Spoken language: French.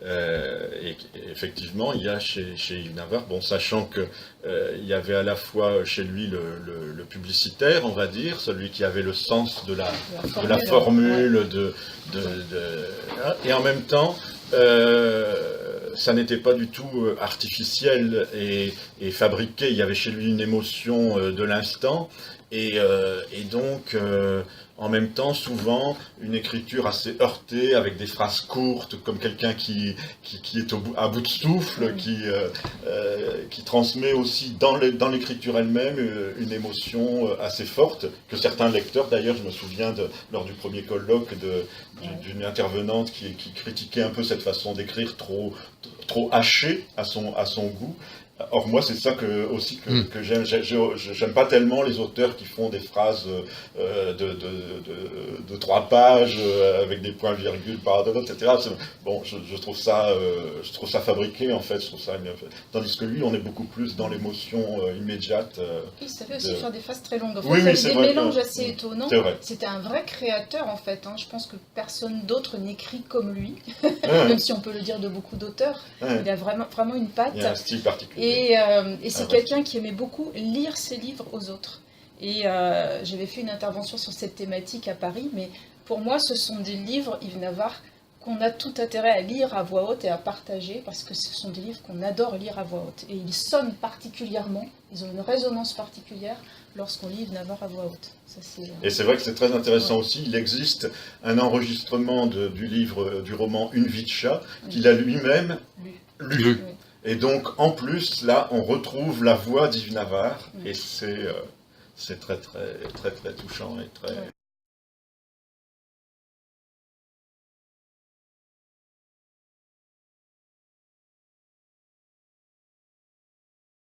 Et effectivement, il y a chez Yves Navarre, bon, sachant que il y avait à la fois chez lui le publicitaire, on va dire, celui qui avait le sens de la formule, et en même temps, ça n'était pas du tout artificiel et fabriqué. Il y avait chez lui une émotion de l'instant, et donc, en même temps, souvent, une écriture assez heurtée, avec des phrases courtes, comme quelqu'un qui est à bout de souffle, qui transmet aussi dans l'écriture elle-même une émotion assez forte, que certains lecteurs, d'ailleurs, je me souviens, lors du premier colloque, d'une intervenante qui critiquait un peu cette façon d'écrire trop hachée à son goût. Or, moi, c'est ça aussi que j'aime. J'aime pas tellement les auteurs qui font des phrases de 3 pages avec des points-virgules par-delà, etc. Bon, je trouve ça fabriqué, en fait. Je trouve ça bien fait. Tandis que lui, on est beaucoup plus dans l'émotion immédiate. Il savait aussi faire des phrases très longues. En fait, Oui, il avait c'est des vrai mélanges assez étonnants. C'est vrai. C'était un vrai créateur, en fait. Je pense que personne d'autre n'écrit comme lui, même si on peut le dire de beaucoup d'auteurs. Il a vraiment une patte. Il y a un style particulier. Et c'est quelqu'un qui aimait beaucoup lire ses livres aux autres. Et j'avais fait une intervention sur cette thématique à Paris, mais pour moi, ce sont des livres, Yves Navarre, qu'on a tout intérêt à lire à voix haute et à partager, parce que ce sont des livres qu'on adore lire à voix haute. Et ils sonnent particulièrement, ils ont une résonance particulière lorsqu'on lit Yves Navarre à voix haute. Ça, et c'est vrai que c'est très intéressant aussi, il existe un enregistrement du roman Une vie de chat, qu'il a lui-même lu. Oui. Et donc, en plus, là, on retrouve la voix d'Yves Navarre, et c'est très, très, très, très touchant et très...